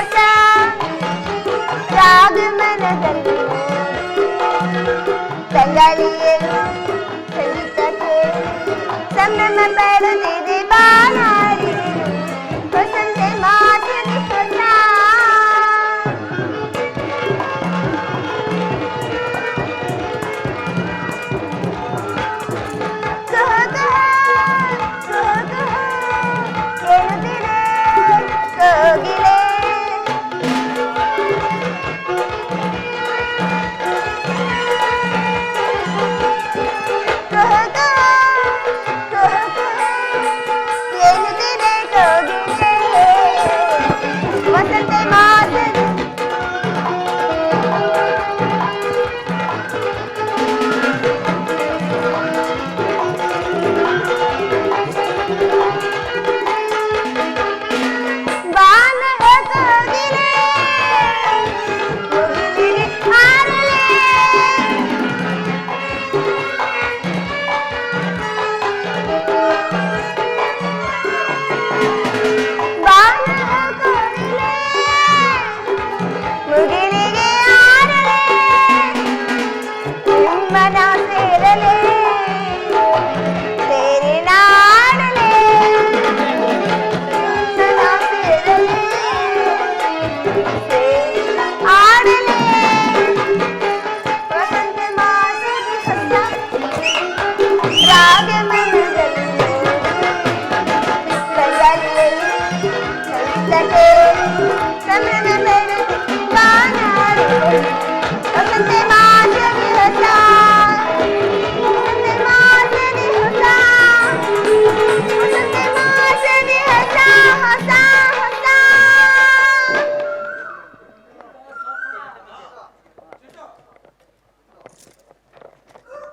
ಹೊಸ ರಾಗಮನದಲ್ಲಿ ತಂಗಾಳಿಯರು ಸಂಗೀತಕ್ಕೆ ಸಂಭ್ರಮ ಪಡುತ್ತಿದೆ ಬಾನಾಡಿ ಹೊಸಂತೆ ಮಾತನೆ ಹೊಸ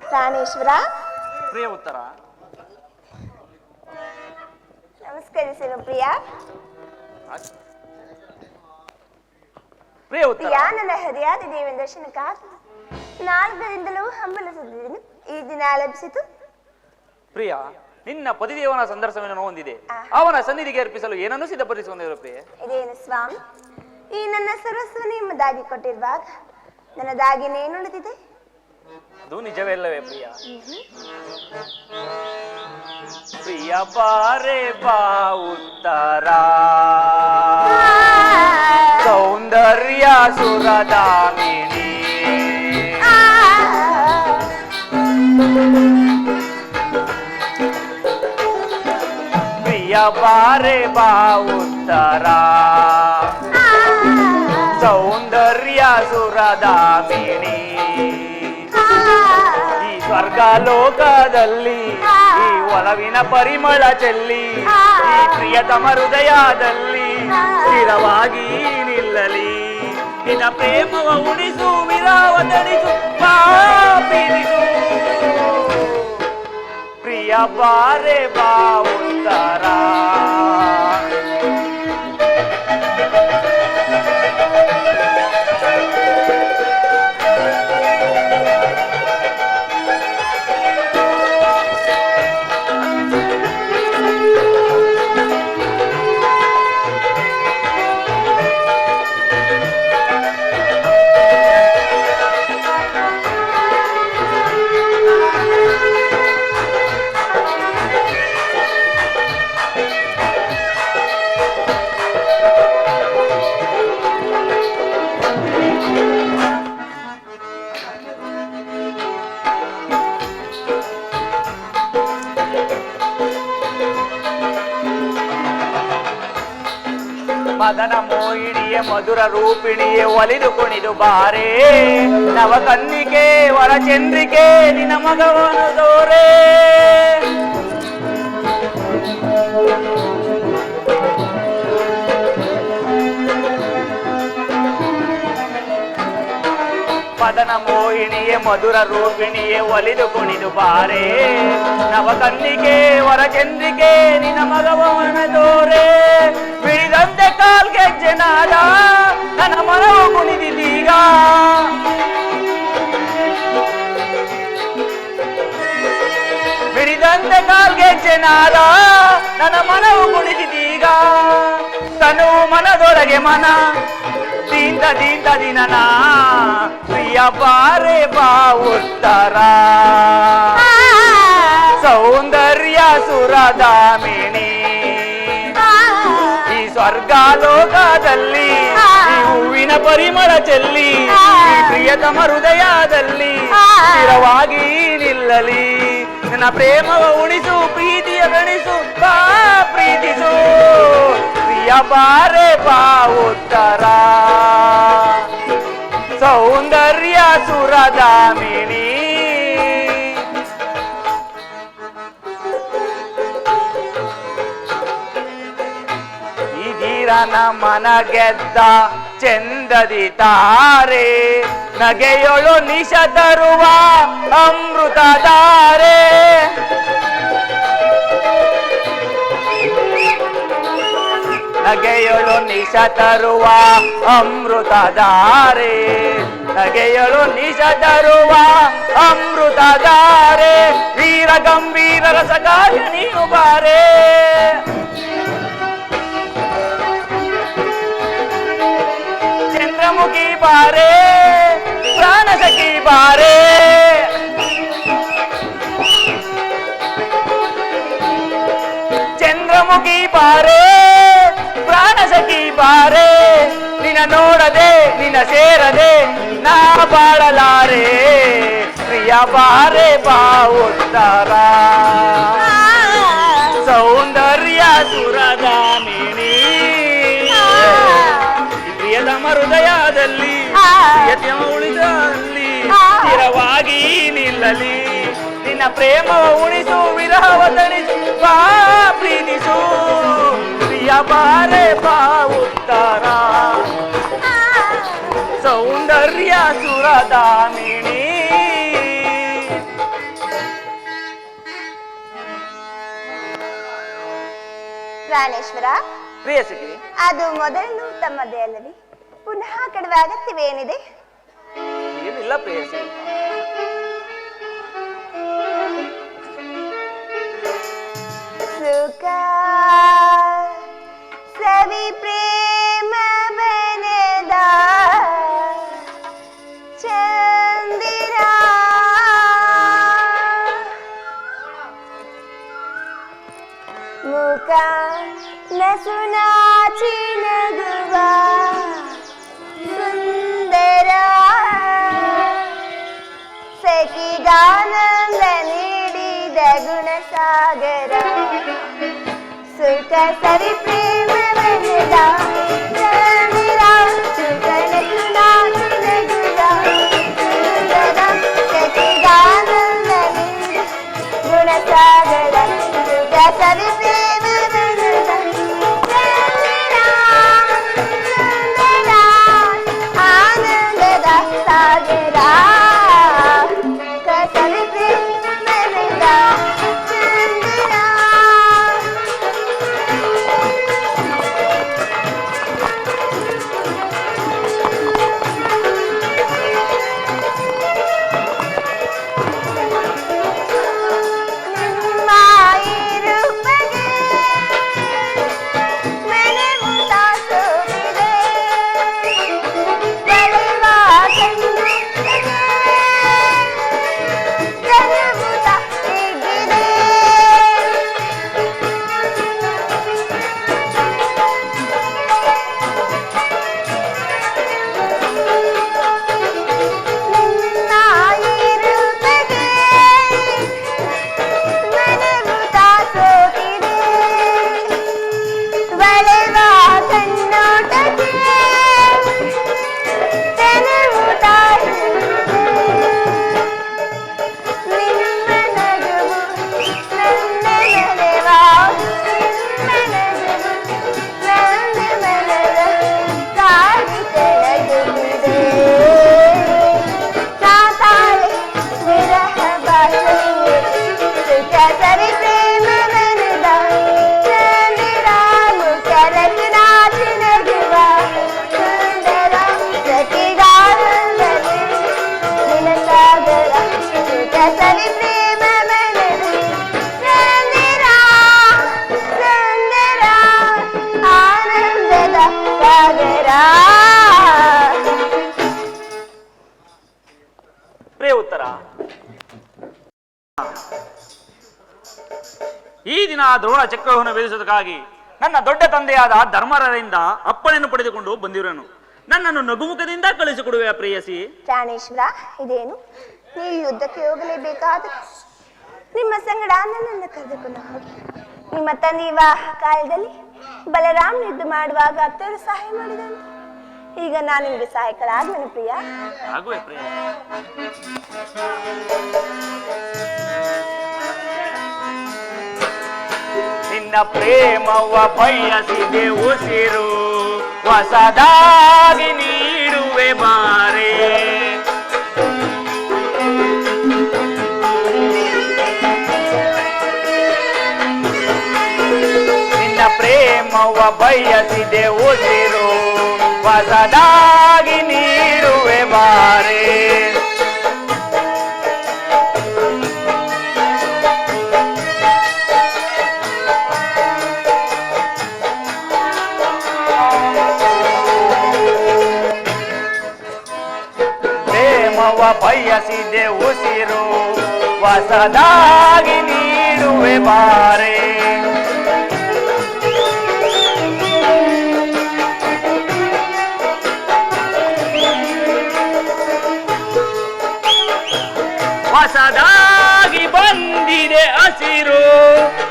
ಪ್ರಾಣೇಶ್ವರ ಪ್ರಿಯ ಉತ್ತರ. ನಮಸ್ಕರಿಸಲು ಪ್ರಿಯ. ಪ್ರಿಯ ಉತ್ತರ. ನನ್ನ ಹೃದಯಾದ ದೇವನ ದರ್ಶನಕ್ಕಾಗಿ ನಾಲ್ಕರಿಂದಲೂ ಹಂಬಲಿಸುತ್ತಿದ್ದೇನೆ. ಈ ದಿನ ಲಭಿಸಿತು. ಪ್ರಿಯ, ನಿನ್ನ ಪತಿದೇವನ ಸಂದರ್ಶನವನ್ನು ಹೊಂದಿದೆ. ಅವನ ಸನ್ನಿಧಿಗೆ ಅರ್ಪಿಸಲು ಏನನ್ನು ಸಿದ್ಧಪಡಿಸಿಕೊಂಡಿರುವ ಪ್ರಿಯ? ಇದೇನು ಸ್ವಾಮಿ, ಈ ನನ್ನ ಸರ್ವಸ್ವವನ್ನು ನಿಮ್ಮದಾಗಿ ಕೊಟ್ಟಿರುವಾಗ ನನ್ನದಾಗಿನೇನು ಉಳಿದಿದೆ? ಅದು ನಿಜವಲ್ಲವೇ ಪ್ರಿಯ? ಪ್ರಿಯ ಬಾರೆ ಬಾ ಉತ್ತರ ಸೌಂದರ್ಯ ಸುರದಾಮಿನಿ ಪ್ರಿಯ ಬಾರೆ ಬಾ ಉತ್ತರ ಸೌಂದರ್ಯ ಸುರದಾಮಿನಿ ಈ ಸ್ವರ್ಗಲೋಕದಲ್ಲಿ ಈ ಒಲವಿನ ಪರಿಮಳ ಚೆಲ್ಲಿ ಈ ಪ್ರಿಯತಮ ಹೃದಯದಲ್ಲಿ ಸ್ಥಿರವಾಗಿ ನಿಲ್ಲಲಿ. ನಿನ್ನ ಪ್ರೇಮವ ಉಳಿಸು ವಿರಾವತರಿಸು ಪಾಪಿನಿಸು ಪ್ರಿಯ ಬಾರೆ ಬಾ ಉತ್ತರ ಮದನ ಮೋಹಿಣಿಯೇ ಮಧುರ ರೂಪಿಣಿಯೇ ಒಲಿದು ಕುಣಿದು ಬಾರೇ ನವ ಕನ್ನಿಕೆ ವರ ಚಂದ್ರಿಕೆ ನಿನ್ನ ಮಗವನು ದೋರೆ ಮದನ ಮೋಹಿಣಿಯೇ ಮಧುರ ರೂಪಿಣಿಯೇ ಒಲಿದು ಕುಣಿದು ಬಾರೇ ನವ ಕನ್ನಿಕೆ ವರ ಚಂದ್ರಿಕೆ ನಿನ್ನ ಮಗವನ ದೋರೆ ಬಿಡಿದಂತೆ ಕಾಲ್ಗೆಜ್ಜೆ ನಾದ ನನ್ನ ಮನವು ಕುಣಿದಿದ್ದೀಗ ಬಿಡಿದಂತೆ ಕಾಲ್ಗೆಜ್ಜೆ ನಾದ ನನ್ನ ಮನವು ಕುಣಿದಿದ್ದೀಗ ತನು ಮನದೊಳಗೆ ಮನ ದೀಂತ ದೀಂತ ದಿನನ ಪ್ರಿಯ ಬಾರೆ ಬಾ ಉತ್ತರ ಸೌಂದರ್ಯ ಸುರದಾಮಿನಿ ಈ ಸ್ವರ್ಗಾಲೋಕದಲ್ಲಿ ಈ ಹೂವಿನ ಪರಿಮಳ ಚೆಲ್ಲಿ ಈ ಪ್ರಿಯತಮ ಹೃದಯದಲ್ಲಿ ಸ್ಥಿರವಾಗಿ ನಿಲ್ಲಲಿ ನನ್ನ ಪ್ರೇಮವ ಉಣಿಸು ಪ್ರೀತಿಯ ಗಣಿಸು ಬಾ ಪ್ರೀತಿಸು ಪ್ರಿಯ ಬಾರೆ ಬಾ ಉತ್ತರ ಸೌಂದರ್ಯ ಸುರದಾಮಿನಿ ಈಗಿರನ ಮನ ಗೆದ್ದ ಚಂದದಿ ತಾರೆ ನಗೆಯೊಳು ನಿಶ ತರುವ ಅಮೃತಧಾರೆ ನಗೆಯೊಳು ನಿಶ ತರುವ ಅಮೃತಧಾರೆ ನಗೆಯೊಳು ನಿಶ ತರುವ ಅಮೃತಧಾರೆ ವೀರ ಗಂಭೀರ ರಸಗಾಯ ನೀನು ಬಾರೆ ಚಂದ್ರಮುಖಿ ಬಾರೆ ಪ್ರಾಣಸಖಿ ಬಾರೆ ಚಂದ್ರಮುಖಿ ಬಾರೆ ಪ್ರಾಣಸಖಿ ಬಾರೆ ನಿನ್ನ ನೋಡದೆ ನಿನ್ನ ಸೇರದೆ ನಾ ಬಾಳಲಾರೆ ಪ್ರಿಯ ಬಾರೆ ಬಾ ಉತ್ತರ ಸೌಂದರ್ಯ ಸುರದಾಮಿನಿ ಪ್ರಿಯತಮ ಹೃದಯದಲ್ಲಿ ಪ್ರಿಯತಮ ಉಳಿದಲ್ಲಿ ಸ್ಥಿರವಾಗಿ ನಿಲ್ಲಲಿ ನಿನ್ನ ಪ್ರೇಮವ ಉಣಿಸು ವಿರಹವ ತಣಿಸು ಬಾ ಪ್ರೀತಿಸು ಪ್ರಿಯ ಬಾರೆ ಬಾ ಉತ್ತರ ಸೌಂದರ್ಯ ಸುರದಾಮಿನಿ ಪ್ರಾಣೇಶ್ವರ ಪ್ರಿಯಸಖಿ ಅದು ಮೊದಲು ತಮ್ಮದೇ ಅಲ್ಲವೇ ಪುನಃ ಕಡುವ ಅಗತ್ಯವೇನಿದೆ ಏನಿಲ್ಲ ಪ್ರಿಯಸಖಿ ಸುಖ ಸವಿ ಪ್ರೇಮ ಬನದ ಚಂದಿರ ಮುಖ ನಸುನಾಚಿ ನಗುವ ಸುಂದರ ಸಖಿಗಾನಂದ ನೀಡಿದ ಗುಣಸಾಗರ ಸುಖ ಸವಿ ಪ್ರೇಮ ಬನದ ಚಂದಿರ ಸುಖ ನಸುನಾಚಿ ನಗುವ ಸುಂದರ ಸಖಿಗಾನಂದ ನೀಡಿದ ಗುಣಸಾಗರ ಸುಖ ಸವಿ ಪ್ರೇಮ ಬನದ ಚಂದಿರ ಸುಂದರ ಆನಂದದ ಸಾಗರ ಸವಿ ಪ್ರೇಮ ಬನದ ಚಂದಿರ ಸಾಗರ. ಪ್ರಿಯ ಉತ್ತರ. ಈ ದಿನ ದ್ರೋಣ ಚಕ್ರವನ್ನು ಭೇದಿಸುವುದಕ್ಕಾಗಿ ನನ್ನ ದೊಡ್ಡ ತಂದೆಯಾದ ಧರ್ಮರಾಯರಿಂದ ಅಪ್ಪಣೆಯನ್ನು ಪಡೆದುಕೊಂಡು ಬಂದಿರುವನು. ನನ್ನನ್ನು ನಗುಮುಖದಿಂದ ಕಳಿಸಿಕೊಡುವೆ ಪ್ರೇಯಸಿ. ಪ್ರಾಣೇಶ್ವರ, ಇದೇನು ನೀವು ಯುದ್ಧಕ್ಕೆ ಹೋಗಲೇಬೇಕಾದ್ರೆ ನಿಮ್ಮ ಸಂಗಡ ನನ್ನನ್ನು ಕರೆದುಕೊಂಡು ಹೋಗಿ. ನಿಮ್ಮ ತಂದೆ ವಿವಾಹ ಕಾಲದಲ್ಲಿ ಬಲರಾಮ್ ಯುದ್ಧ ಮಾಡುವಾಗ ಅತ್ತವರು ಸಹಾಯ ಮಾಡಿದಂತೆ. ಈಗ ನಾನು ನಿಮಗೆ ಸಹಾಯಕರಾಗುವೆನು ಪ್ರಿಯ. ಆಗುವೆ ಪ್ರಿಯ. ನಿನ್ನ ಪ್ರೇಮವ ಬಯಸಿದೆ ಉಸಿರು, ಹೊಸದಾಗಿ ನೀಡುವೆ ಬಾರೆ. ನಿನ್ನ ಪ್ರೇಮವ ಬಯಸಿದೆ ಉಸಿರು, ಹೊಸದಾಗಿ ನೀಡುವೆ ಬಾರೆ. ಪ್ರೇಮವ ಬಯಸಿದೆ ಉಸಿರು, ಹೊಸದಾಗಿ ನೀಡುವೆ ಬಾರೆ. ಹೊಸದಾಗಿ ಬಂದಿದೆ ಹಸಿರು,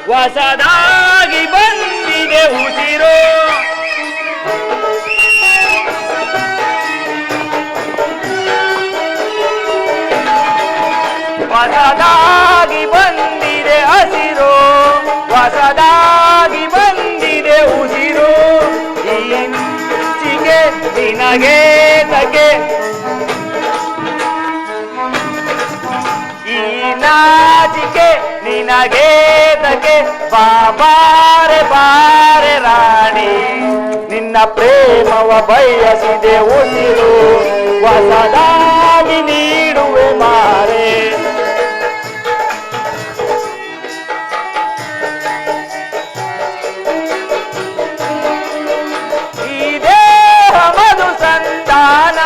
ಹೊಸದಾಗಿ ಬಂದಿದೆ ಉಸಿರು. ಹೊಸದಾಗಿ ಬಂದಿದೆ ಹಸಿರು, ಹೊಸದಾಗಿ ಬಂದಿದೆ ಉಸಿರು. ಈ ಚಿಗೆ ನಿನಗೆ ತಗೆ, ಈ ನಾಚಿಕೆ ನಿನಗೆ ತಗೆ. ಬಾಬಾರೆ ಬಾರೆ ರಾಣಿ, ನಿನ್ನ ಪ್ರೇಮವ ಬಯಸಿದೆ ಉಸಿರು, ಹೊಸದಾಗಿ ನೀಡುವೆ ಮಾರೆ. ಈ ದೇಹ ಮಧು ಸಂಧಾನ,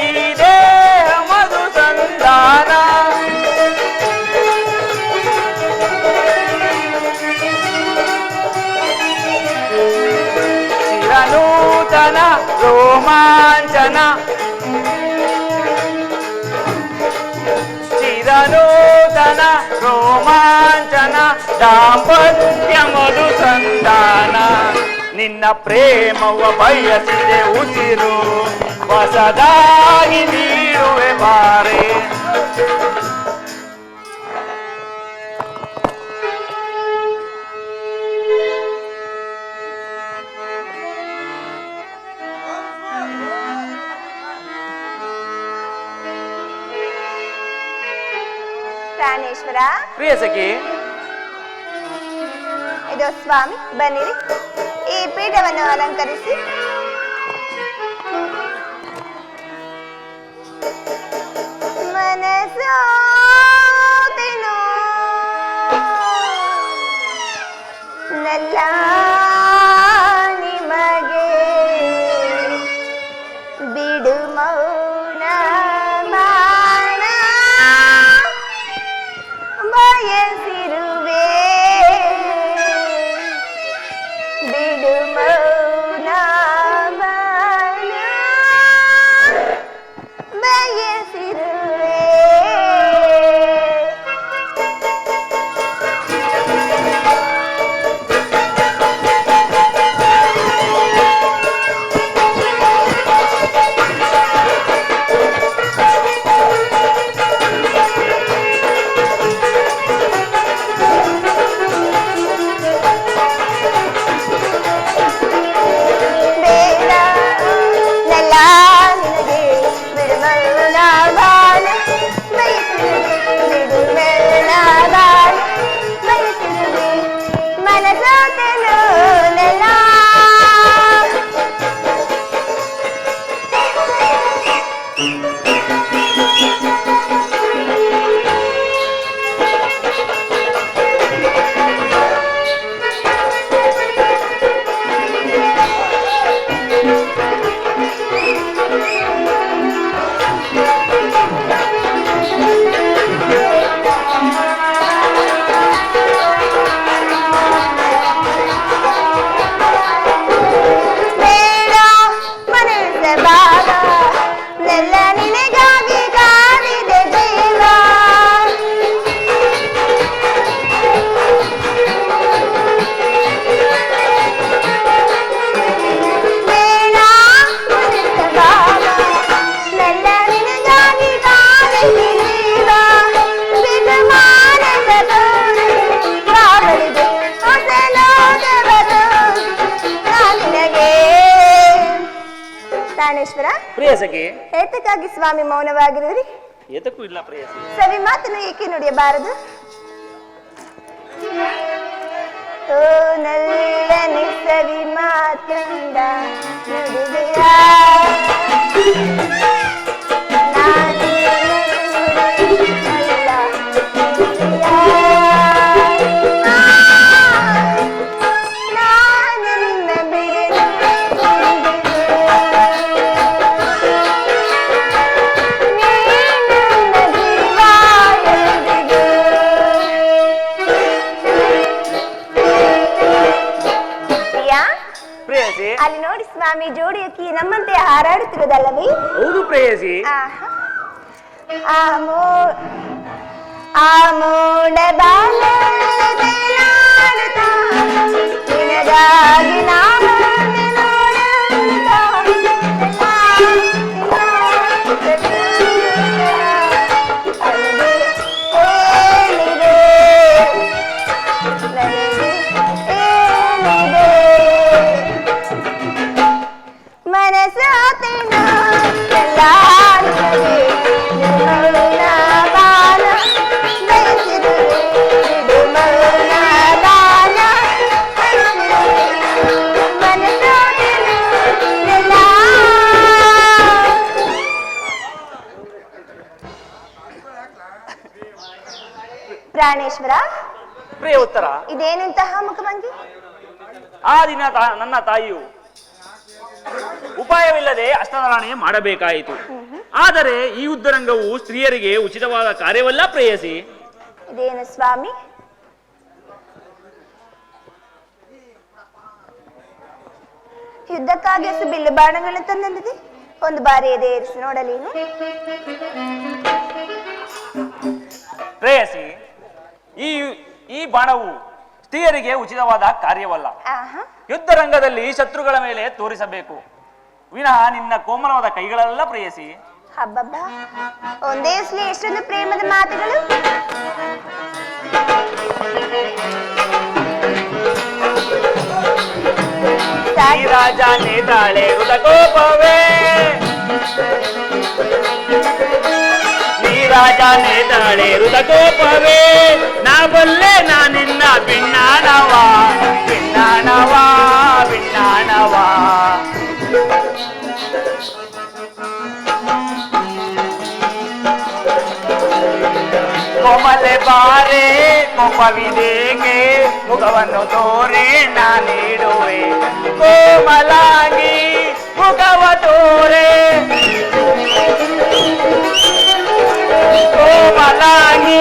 ಈ ದೇಹ ಮಧು ಸಂಧಾನ. ಚಿರನೂತನ ರೋಮಾಂಚನ, ಚಿರನೂತನ ರೋಮಾಂಚನ, ದಾಂಪತ್ಯ ಮಧು ಸಂಧಾನ. ನಿನ್ನ ಪ್ರೇಮವ ಬಯಸಿದೆ ಉಸಿರು, ಹೊಸದಾಗಿ ನೀಡುವೆ ಬಾರೆ. ಪ್ರಾಣೇಶ್ವರ, ಪ್ರಿಯ ಸಖಿ, ಇದು ಸ್ವಾಮಿ ಬನ್ನಿರಿ, ಈ ಪೀಠವನ್ನು ಅಲಂಕರಿಸಿ. ಮನಸೋತೆನೋ ನಲ್ಲ ನಿಮಗೆ ಬಿಡು ಮೌನ ಬಾಣ ಬಯಸಿರುವೆ, ಬಿಡು ಮೌನ ಪ್ರಾಣೇಶ್ವರ ಪ್ರೇಯಸಕ್ಕೆ ಏತಕ್ಕಾಗಿ ಸ್ವಾಮಿ ಮೌನವಾಗಿರುವಿರಿ? ಏತಕ್ಕೂ ಇಲ್ಲ ಪ್ರೇಯಸಿ. ಸವಿ ಮಾತನ್ನು ಏಕೆ ನುಡಿಯಬಾರದು? ಓ ನಲ್ಲನೆ ಸವಿ ಮಾತಂದ ನುಡಿದೆಯಾ? ಅಲ್ಲಿ ನೋಡಿ ಸ್ವಾಮಿ ಜೋಡಿ ಅಕ್ಕಿ ನಮ್ಮಂತೆ ಹಾರಾಡುತ್ತಿರುವುದಲ್ಲವೇ? ಹೌದು ಪ್ರೇಯಸಿ. ಆ ಮೋಡ ಬಾಲ ನಿನಗಾಗಿ ನಾನು ಪ್ರಾಣೇಶ್ವರ, ಪ್ರಿಯ ಉತ್ತರ. ಇದೇನೆಂತಹ ಮುಖಭಂಗಿ? ಆ ದಿನ ನನ್ನ ತಾಯಿಯು ಉಪಾಯವಿಲ್ಲದೆ ಅಷ್ಟಧಾರಣೆ ಮಾಡಬೇಕಾಯಿತು. ಆದರೆ ಈ ಯುದ್ಧರಂಗವು ಸ್ತ್ರೀಯರಿಗೆ ಉಚಿತವಾದ ಕಾರ್ಯವಲ್ಲ ಪ್ರೇಯಸಿ. ಇದೇನು ಸ್ವಾಮಿ? ಯುದ್ಧಕ್ಕಾಗಿ ಅಷ್ಟು ಬಿಲ್ಲು ಬಾಣಗಳನ್ನು ತಂದಿದೆ. ಒಂದು ಬಾರಿ ಎದೆ ಏರಿಸಿ ನೋಡಲೇನು? ಪ್ರೇಯಸಿ, ಈ ಬಾಣವು ಸ್ತ್ರೀಯರಿಗೆ ಉಚಿತವಾದ ಕಾರ್ಯವಲ್ಲ. ಯುದ್ಧರಂಗದಲ್ಲಿ ಶತ್ರುಗಳ ಮೇಲೆ ತೋರಿಸಬೇಕು, ವಿನಃ ನಿನ್ನ ಕೋಮಲವಾದ ಕೈಗಳಲ್ಲ ಪ್ರೇಯಸಿ. ಹಬ್ಬಬ್ಬ, ಒಂದೇ ಸಲ ಎಷ್ಟೊಂದು ಪ್ರೇಮದ ಮಾತುಗಳು. ರಾಜಾನೆ ತಾಳೆ ಕೋಪವೇ, ರಾಜಾನೆ ತಾಳೆ ಕೋಪವೇ, ನಾ ಬಲ್ಲೆ ನಾ ನಿನ್ನ ಭಿನ್ನಾಣವಾ ಭಿನ್ನಾಣವಾ ಭಿನ್ನಾಣವಾ. ಕೋಮಲೆ ಬಾರೆ ಕೋಪವಿದೇಕೆ, ಮುಖವನ್ನು ತೋರೆ ನಾ ನೀಡುವೆ, ಕೋಮಲಾಗಿ ಮುಖವ ತೋರೆ, ಕೋಮಲಾಗಿ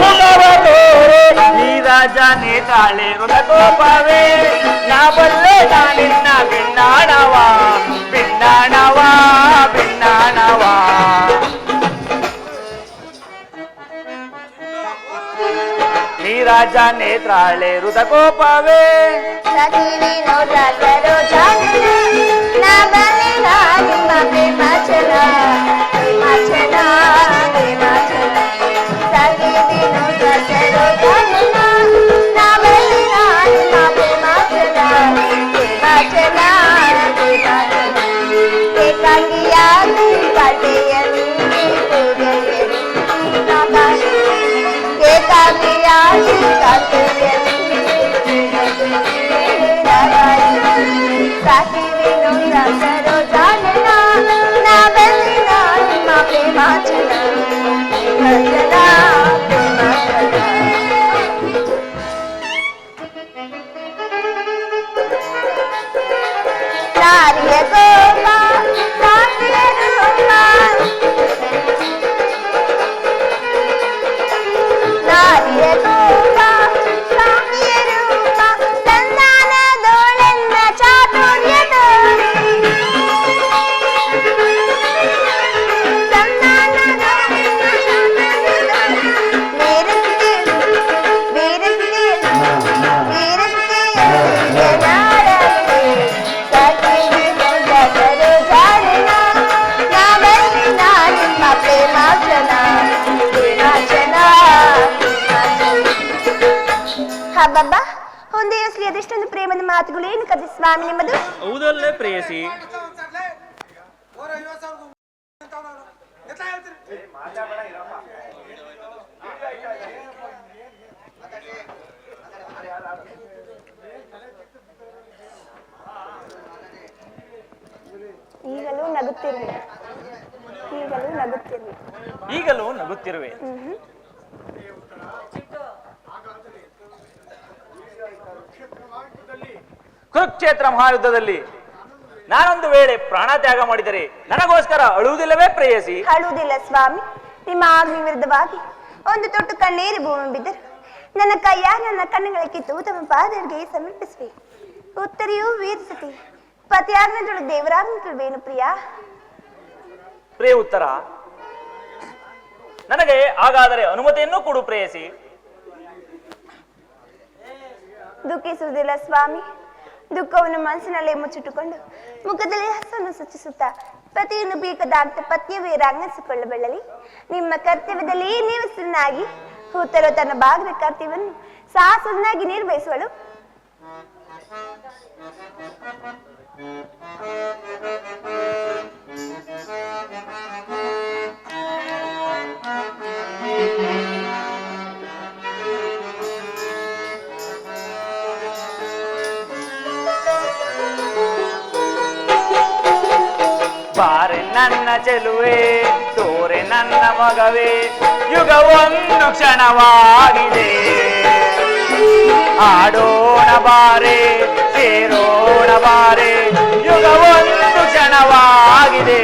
ಮುಖವ ತೋರೆ. ಈ ರಾಜನೇ ತಾಳೆ ಕೋಪವೇ, ನಾ ಬಲ್ಲೆ ನಾ ನಿನ್ನ ಭಿನ್ನಾಣವಾ ಭಿನ್ನಾಣವಾ ಭಿನ್ನಾಣವಾ. ರಾಜ ನೇತ್ರಾಳೆ ಋತಕೋಪವೇ, ಹಬ್ಬಬ್ಬ, ಒಂದೇ ಅಸಲಿ ಅದೆಷ್ಟೊಂದು ಪ್ರೇಮದ ಮಾತುಗಳು. ಏನು ಕಥೆ ಸ್ವಾಮಿ ನಿಮ್ಮದು? ಹೌದಲ್ಲೇ ಪ್ರೇಯಸಿ. ಈಗಲೂ ನಗುತ್ತಿರುವೆ, ಈಗಲೂ ನಗುತ್ತಿರುವೆ, ಈಗಲೂ ನಗುತ್ತಿರುವೆ. ಕುರುಕ್ಷೇತ್ರ ಮಹಾಯುದ್ಧದಲ್ಲಿ ನಾನೊಂದು ವೇಳೆ ಪ್ರಾಣ ತ್ಯಾಗ ಮಾಡಿದರೆ ನನಗೋಸ್ಕರ ಅಳುವುದಿಲ್ಲವೇ ಪ್ರೇಯಸಿ? ಅಳುವುದಿಲ್ಲ ಸ್ವಾಮಿ. ನಿಮ್ಮ ಆಜ್ಞೆ ವಿರುದ್ಧವಾಗಿ ಒಂದು ತೊಟ್ಟು ಕಣ್ಣೀರಿ ಭೂಮಿ ಬಿದ್ದರು ನನ್ನ ಕೈಯ ನನ್ನ ಕಣ್ಣುಗಳ ಕಿತ್ತು ತಮ್ಮ ಪಾದರಿಗೆ ಸಮರ್ಪಿಸುವೆ. ಉತ್ತರಿಯೂ ವೀರಸತಿ, ಪತಿಯಾಜ್ಞೆಗಳು ದೇವರಾಜ್ಞೆಗಳವೇನು ಪ್ರಿಯ? ಪ್ರಿಯ ಉತ್ತರ, ನನಗೆ ಹಾಗಾದರೆ ಅನುಮತಿಯನ್ನು ಕೊಡು ಪ್ರೇಯಸಿ. ದುಃಖಿಸುವುದಿಲ್ಲ ಸ್ವಾಮಿ. ದುಃಖವನ್ನು ಮನಸ್ಸಿನಲ್ಲಿ ಮುಚ್ಚಿಟ್ಟುಕೊಂಡು ಮುಖದಲ್ಲಿ ಹಸನ್ನು ಸೂಚಿಸುತ್ತಾ ಪತಿಯನ್ನು ಬೇಕಾದಂತೆ ಪತಿಯ ವೀರಾಂಗಿಸಿಕೊಳ್ಳಬಲ್ಲಲಿ. ನಿಮ್ಮ ಕರ್ತವ್ಯದಲ್ಲಿ ನೀವು ಸ್ಥಿರನಾಗಿ ಉತ್ತರು ತನ್ನ ಭಾಗದ ಕರ್ತವ್ಯವನ್ನು ಸಾಹಸನಾಗಿ ನಿರ್ವಹಿಸುವಳು. ಬಾರೆ ನನ್ನ ಚೆಲುವೆ, ತೋರೆ ನನ್ನ ಮಗವೇ, ಯುಗ ಒಂದು ಕ್ಷಣವಾಗಿದೆ. ಆಡೋಣ ಬಾರೆ, ಸೇರೋಣ ಬಾರೆ, ಯುಗ ಒಂದು ಕ್ಷಣವಾಗಿದೆ.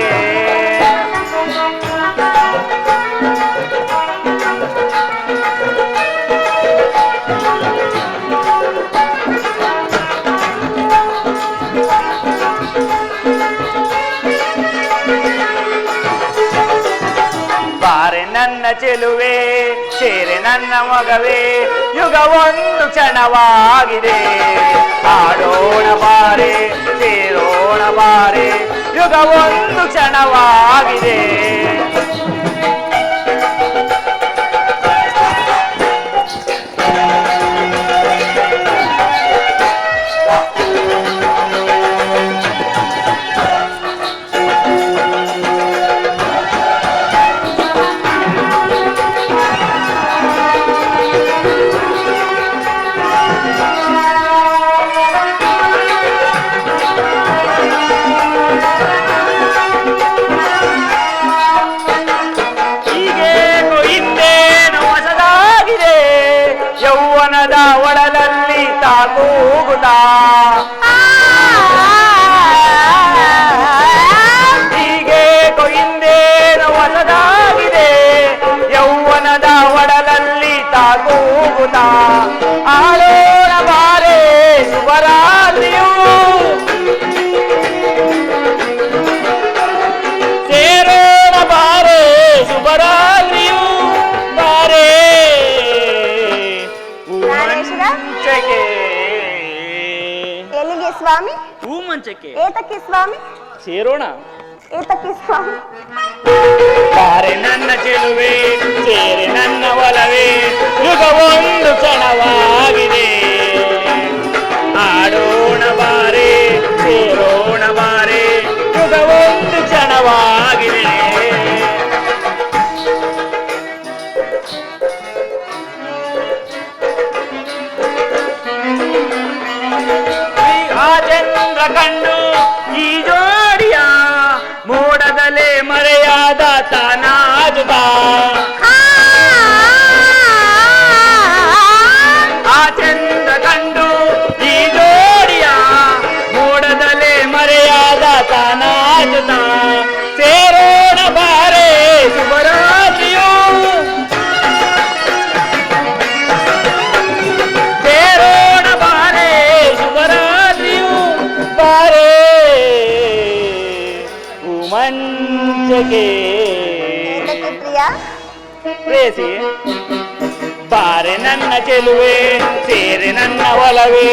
ನನ್ನ ಚೆಲುವೆ, ಸೇರೆ ನನ್ನ ಮಗವೇ, ಯುಗ ಒಂದು ಕ್ಷಣವಾಗಿದೆ. ಆಡೋಣ ಬಾರೆ, ಸೇರೋಣ ಬಾರೆ, ಯುಗ ಒಂದು ಕ್ಷಣವಾಗಿದೆ. ಒಡಲಲ್ಲಿ ತಾಕೂಗುತ್ತಾ ಹೀಗೆ ಕೊಯಿಂದೇನು ಹೊಸದಾಗಿದೆ. ಯೌವನದ ಒಡಲಲ್ಲಿ ತಾಕೂಗುತ್ತಾ ಆಳೋಣ ಬಾರೆ, ಶುಭರಾತ್ರಿಯು ಸೇರೋಣ ಬಾರೆ, ಶುಭರಾತ್ರಿಯು ಬಾರೆ. ಎಲ್ಲಿಗೆ ಸ್ವಾಮಿ? ಹೂ ಮಂಚಕ್ಕೆ. ಏತಕ್ಕೆ ಸ್ವಾಮಿ? ಸೇರೋಣ. ಏತಕ್ಕೆ ಸ್ವಾಮಿ? ಬಾರೆ ನನ್ನ ಚೆಲುವೆ, ಸೇರೆ ನನ್ನ ಒಲವೇ, ಯುಗ ಒಂದು ಕ್ಷಣವಾಗಿದೆ. ಆಡೋಣ ಬಾರೆ, ಸೇರೋಣ ಬಾರೆ, ಯುಗ ಒಂದು ಕ್ಷಣವಾಗಿದೆ. ಚಂದ್ರ ಕಂಡು ಈ ಜೋಡಿಯ ಮೋಡದಲ್ಲೇ ಮರೆಯಾದ ತಾನಾಜುದ. ಆ ಚಂದ್ರ ಕಂಡು ಈ ಜೋಡಿಯ ಮೋಡದಲ್ಲೇ ಮರೆಯಾದ ತಾನಾಜುದ. ಸೇರೋಣ ಬಾರೆ, ಶುಭರಾತ್ರಿಯು ಸೇರೋಣ ಬಾರೆ, ಶುಭರಾತ್ರಿಯು ಬಾರೆ. ಮಂಚಗೆ ಪ್ರೇಸಿ ಬಾರೆ ನನ್ನ ಚೆಲುವೆ, ಸೇರೆ ನನ್ನ ಒಲವೇ,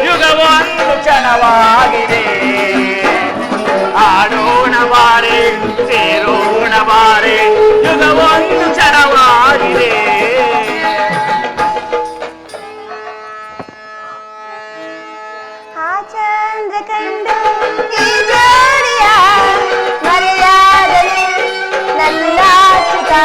ಯುಗ ಒಂದು ಕ್ಷಣವಾಗಿದೆ. ಆಡೋಣ ಬಾರೆ, ಸೇರೋಣ ಬಾರೆ, ಯುಗ ಒಂದು ಕ್ಷಣವಾಗಿದೆ. ಆ ಚಂದ್ರ ಕಂಡು ಈ ಜೋಡಿಯ ಮರೆಯಾದಲೆ ನನ್ನ ನಾಚುತ್ತಾ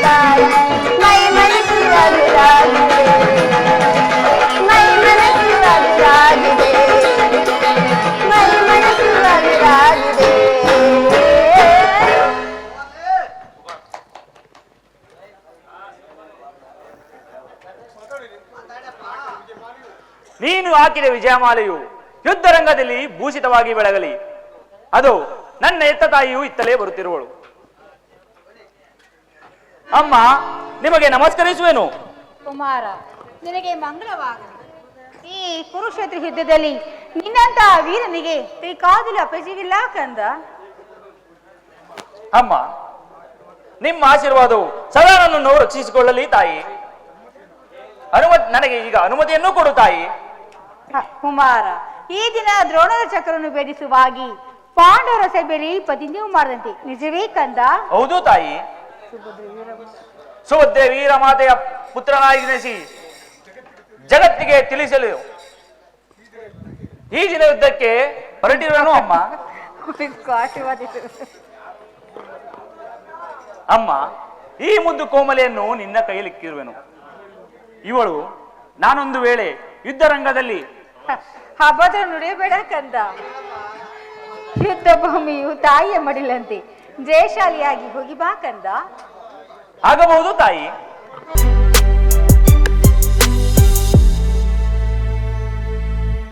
ತಾಯಿ ಮೈ ಮನಸ್ಸು ಅದುರಾಗಿದೆ ಮೈ ಮನಸ್ಸು ಅದುರಾಗಿದೆ ಮೈ ಮನಸ್ಸು ಅದುರಾಗಿದೆ. ನೀನು ಹಾಕಿದ ವಿಜಯಮಾಲೆಯು ಯುದ್ಧ ರಂಗದಲ್ಲಿ ಭೂಷಿತವಾಗಿ ಬೆಳಗಲಿ. ಅದು ನನ್ನ ಎತ್ತ ತಾಯಿಯು ಇತ್ತಲೇ ಬರುತ್ತಿರುವಳು. ಅಮ್ಮ, ನಿಮಗೆ ನಮಸ್ಕರಿಸುವೆನು. ಕುಮಾರ, ನಿನಗೆ ಮಂಗಳವಾಗಲಿ. ಈ ಕುರುಕ್ಷೇತ್ರ ಯುದ್ಧದಲ್ಲಿ ನಿನ್ನಂತಹ ವೀರನಿಗೆ ಬೇಕಾದಲು ಅಪಜಯವಿಲ್ಲ ಕಂದ. ಅಮ್ಮ, ನಿಮ್ಮ ಆಶೀರ್ವಾದವು ಸದಾ ನನ್ನನ್ನು ರಕ್ಷಿಸಿಕೊಳ್ಳಲಿ ತಾಯಿ. ನನಗೆ ಈಗ ಅನುಮತಿಯನ್ನು ಕೊಡು ತಾಯಿ. ಕುಮಾರ, ಈ ದಿನ ದ್ರೋಣರ ಚಕ್ರವನ್ನು ಭೇದಿಸುವಾಗಿ ಪಾಂಡವರ ಸಭೆಯಲ್ಲಿ ಪ್ರತಿಜ್ಞೆ ಮಾಡದಂತೆ ನಿಜವೇ ಕಂದ? ಹೌದು ತಾಯಿ. ಸುಭದ್ರೆ ವೀರ ಮಾತೆಯ ಪುತ್ರನಾಗಿ ಜನಿಸಿ ಜಗತ್ತಿಗೆ ತಿಳಿಸಲು ಈ ದಿನ ಯುದ್ಧಕ್ಕೆ ಹೊರಟಿರುವನು ಅಮ್ಮ. ಅಮ್ಮ, ಈ ಮುದ್ದು ಕೋಮಲೆಯನ್ನು ನಿನ್ನ ಕೈಲಿಕ್ಕಿರುವೆನು. ಇವಳು ನಾನೊಂದು ವೇಳೆ ಯುದ್ಧ ರಂಗದಲ್ಲಿ ಹಬ್ಬದ ನುಡಿಯಬೇಡ ಕಂದ. ಯುದ್ಧ ಭೂಮಿಯು ತಾಯಿಯ ಮಡಿಲಂತೆ ಜಯಶಾಲಿಯಾಗಿ ಹೋಗಿ ಬಾ ಕಂದ. ಆಗಬಹುದು ತಾಯಿ.